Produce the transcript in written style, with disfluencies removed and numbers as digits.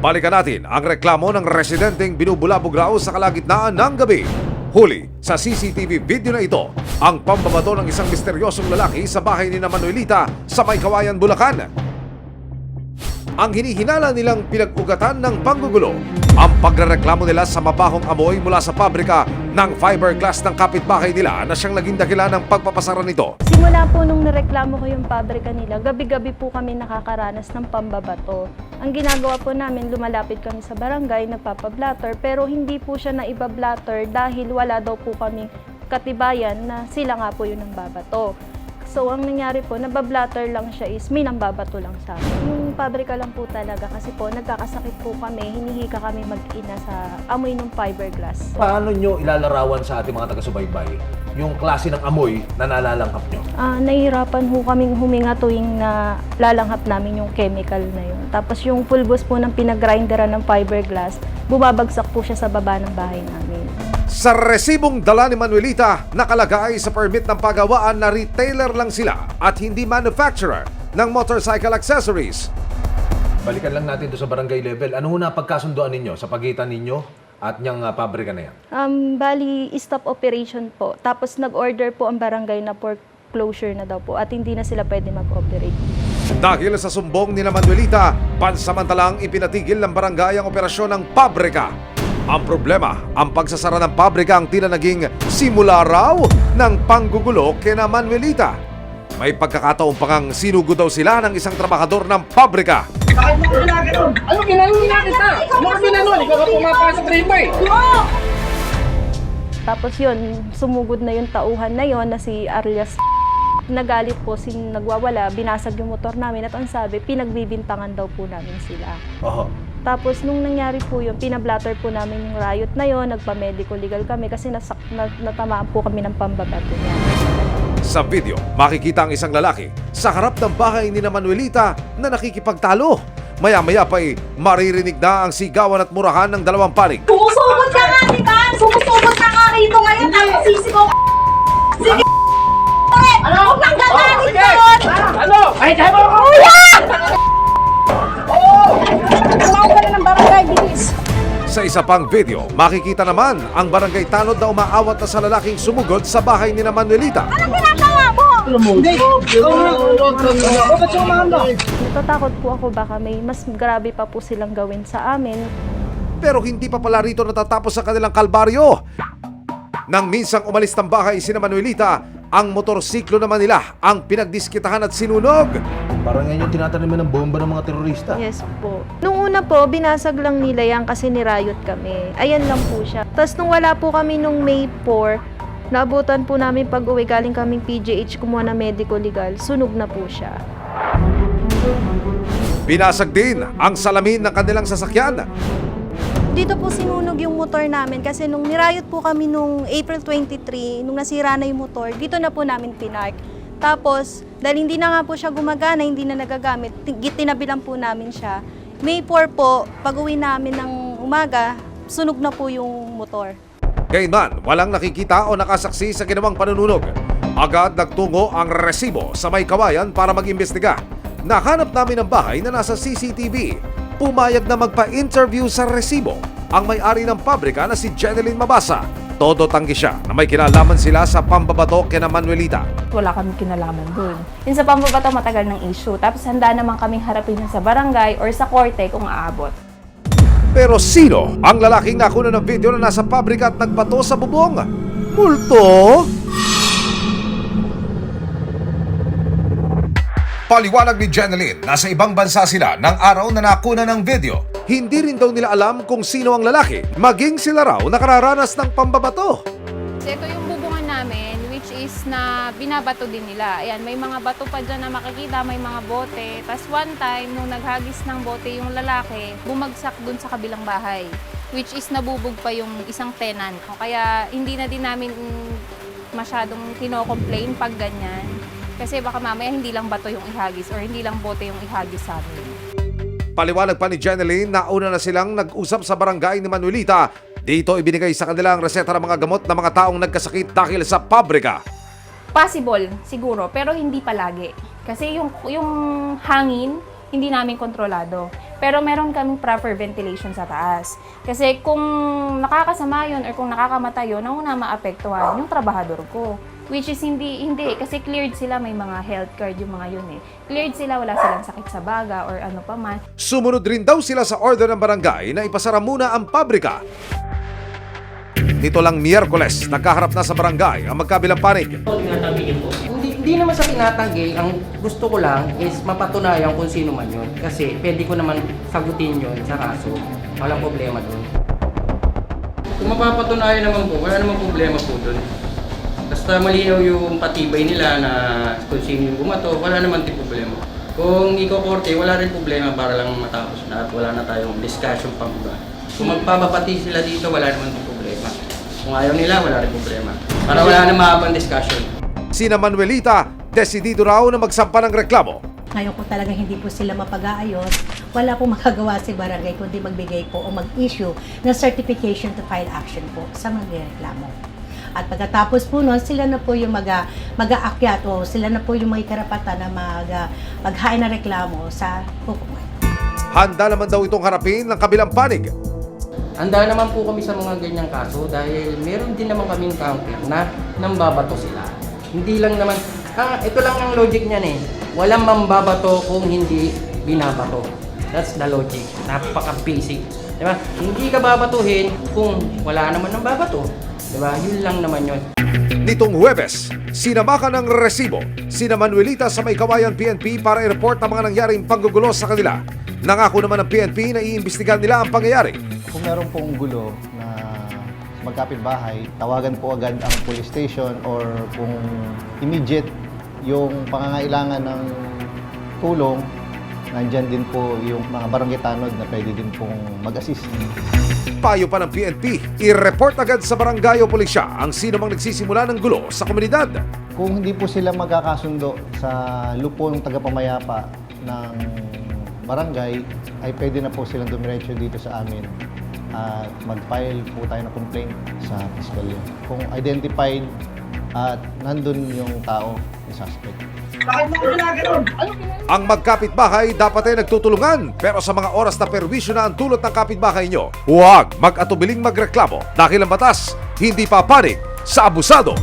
Balikan natin ang reklamo ng residenteng binubulabog raw sa kalagitnaan ng gabi. Huli sa CCTV video na ito ang pambabato ng isang misteryosong lalaki sa bahay ni Manuelita sa May Kawayan, Bulacan. Ang hinihinala nilang pinag-ugatan ng panggugulo, ang pagrereklamo nila sa mabahong amoy mula sa pabrika ng fiberglass ng kapitbahay nila na siyang naging dahilan ng pagpapasara nito. Simula po nung nareklamo ko yung pabrika nila, gabi-gabi po kami nakakaranas ng pambabato. Ang ginagawa po namin, lumalapit kami sa barangay, nagpapablatter, pero hindi po siya naibablatter dahil wala daw po kaming katibayan na sila nga po yun ang babato. So, ang nangyari po, nabablatter lang siya is may nambabato lang sa amin. Yung pabrika lang po talaga kasi po, nagkakasakit po kami, hinihika kami mag-ina sa amoy ng fiberglass. Paano nyo ilalarawan sa ating mga taga-subaybay yung klase ng amoy na nalalanghap nyo? Nahihirapan po kaming huminga tuwing na lalanghap namin yung chemical na yun. Tapos yung pulbos po ng pinagrinderan ng fiberglass, bumabagsak po siya sa baba ng bahay namin. Sa resibong dala ni Manuelita, nakalagay sa permit ng pagawaan na retailer lang sila at hindi manufacturer ng motorcycle accessories. Balikan lang natin to sa barangay level. Ano na pagkasunduan ninyo sa pagitan ninyo at niyang pabrika na yan? Bali, stop operation po. Tapos nag-order po ang barangay na for closure na daw po at hindi na sila pwede mag-operate. Dahil sa sumbong ni Manuelita, pansamantalang ipinatigil ng barangay ang operasyon ng pabrika. Ang problema, ang pagsasara ng pabrika ang tila naging simula raw ng panggugulo kina Manuelita. May pagkakataon pa ngang sinugod daw sila ng isang trabahador ng pabrika. Bakit mo ginaganon? Ano ginaganon natin ta? Ano ka ginaganon? Ikaw ka pumapasok rin ba eh? Tapos yun, sumugod na yung tauhan na yon na si Arias. Nagalit po, nagwawala, binasag yung motor namin at ang sabi, pinagbibintangan daw po namin sila. Oho. Tapos nung nangyari po yun, pinablatter po namin yung riot na yon, nagpa-medical legal kami kasi natamaan po kami ng pambabato niya. Sa video, makikita ang isang lalaki sa harap ng bahay ni Manuelita na nakikipagtalo. Maya-maya pa maririnig na ang sigawan at murahan ng dalawang panig. Sumusugod ka nga, di ba? Sumusugod ka nga rito ngayon. Tapos sisigaw ka. Sige, Ano? huwag nang gagalit Sige! doon. Ano? Ay, kaya mo ako! Kuya! Tumawag ka na ng barangay, bilis. Sa isa pang video, makikita naman ang barangay tanod na umaawat na sa lalaking sumugod sa bahay ni Manuelita. Anong ginagawa mo? Hindi! Bakit siya umahanda? Natatakot po ako baka may mas grabe pa po silang gawin sa amin. Pero hindi pa pala rito natatapos sa kanilang kalbaryo. Nang minsang umalis ng bahay si Manuelita, ang motorsiklo naman nila ang pinagdiskitahan at sinunog. Parang yan yung tinataniman ng bomba ng mga terorista. Yes po. Nung una po, binasag lang nila yan kasi nirayot kami. Ayan lang po siya. Tapos nung wala po kami nung May 4, naabutan po namin pag-uwi galing kaming PGH kumuha na medical legal. Sunog na po siya. Binasag din ang salamin ng kanilang sasakyan. Dito po sinunog yung motor namin kasi nung nirayot po kami nung April 23, nung nasira na yung motor, dito na po namin pinark. Tapos, dahil hindi na nga po siya gumagana, hindi na nagagamit, tinabi lang po namin siya. May 4 po, pag-uwi namin ng umaga, sunog na po yung motor. Gayunman, walang nakikita o nakasaksi sa ginawang panununog. Agad nagtungo ang resibo sa May Kawayan para mag-imbestiga. Nahanap namin ang bahay na nasa CCTV. Pumayag na magpa-interview sa resibo ang may-ari ng pabrika na si Jeneline Mabasa. Todo tanggi siya na may kinalaman sila sa pambabato kina Manuelita. Wala kami kinalaman dun. Yun sa pambabato matagal ng issue. Tapos handa naman kaming harapin yun sa barangay or sa korte kung aabot. Pero sino ang lalaking nakuna ng video na nasa pabrika at nagbato sa bubong? Multo? Paliwanag ni Jeneline, nasa ibang bansa sila ng araw na nakuna ng video. Hindi rin daw nila alam kung sino ang lalaki, maging sila raw nakararanas ng pambabato. So ito yung bubungan namin, which is na binabato din nila. Ayan, may mga bato pa dyan na makikita, may mga bote. Tapos one time, nung naghagis ng bote yung lalaki, bumagsak dun sa kabilang bahay. Which is nabubog pa yung isang tenant. Kaya hindi na din namin masyadong kino-complain pag ganyan. Kasi baka mamaya hindi lang bato yung ihagis or hindi lang bote yung ihagis sa amin. Paliwanag pa ni Jeneline na una na silang nag-usap sa barangay ni Manuelita. Dito ibinigay sa kanila ang reseta ng mga gamot ng mga taong nagkasakit dahil sa pabrika. Possible, siguro, pero hindi palagi. Kasi yung hangin, hindi namin kontrolado. Pero meron kaming proper ventilation sa taas. Kasi kung nakakasama yun or kung nakakamatay yun, ang una maapektuhan yung trabahador ko. Which is hindi, kasi cleared sila, may mga health card yung mga yun eh. Cleared sila, wala silang sakit sa baga or ano pa man. Sumunod rin daw sila sa order ng barangay na ipasara muna ang pabrika. Nito lang Miyerkules, nagkaharap na sa barangay ang magkabilang panig. Hindi naman sa tinatanggi, ang gusto ko lang is mapatunayan kung sino man yun. Kasi pwede ko naman sagutin yun sa kaso. Walang problema doon. Kung mapapatunayan naman po, wala namang problema po doon. Basta malinaw yung patibay nila na kung sino yung bumato, wala naman din problema. Kung iko-korte, wala rin problema para lang matapos na at wala na tayong discussion pang iba. Kung magpapapati sila dito, wala naman din problema. Kung ayaw nila, wala rin problema. Para wala na mahabang discussion. Sina Manuelita, desidido raw na magsampa ng reklamo. Ngayon po talaga hindi po sila mapag-aayos, wala po magagawa si barangay kundi magbigay po o mag-issue ng certification to file action po sa magreklamo. At pagkatapos po nun, sila na po yung mag-aakyat o sila na po yung may karapatan na maghain ng reklamo sa hukuman. Handa naman daw itong harapin ng kabilang panig. Handa naman po kami sa mga ganyang kaso dahil meron din naman kaming counter na nambabato sila. Hindi lang naman, ito lang ang logic niyan eh. Walang mambabato kung hindi binabato. That's the logic. Napaka-basic. Diba? Hindi ka babatuhin kung wala naman ng babato. Diba? Yun lang naman yun. Nitong Huwebes, sinamakan ng resibo sina Manuelita sa May Kawayan PNP para i-report ang mga nangyaring panggugulo sa kanila. Nangako naman ng PNP na iimbestigahan nila ang pangyayari. Kung meron pong gulo na magkapitbahay, tawagan po agad ang police station or kung immediate yung pangangailangan ng tulong, nandyan din po yung mga barangay tanod na pwede din pong mag-assist. Payo pa ng PNP, i-report agad sa barangay o pulisya ang sino mang nagsisimula ng gulo sa komunidad. Kung hindi po sila magkakasundo sa lupon ng tagapamayapa ng barangay, ay pwede na po silang dumiretso dito sa amin at mag-file po tayo ng complaint sa piskalya. Kung identified at nandun yung tao, yung suspect. Bakit mo ginaganon? Ang magkapitbahay dapat ay nagtutulungan, pero sa mga oras na perwisyo na ang dulot ng kapitbahay nyo, huwag mag-atubiling magreklamo dahil ang batas hindi papanig sa abusado.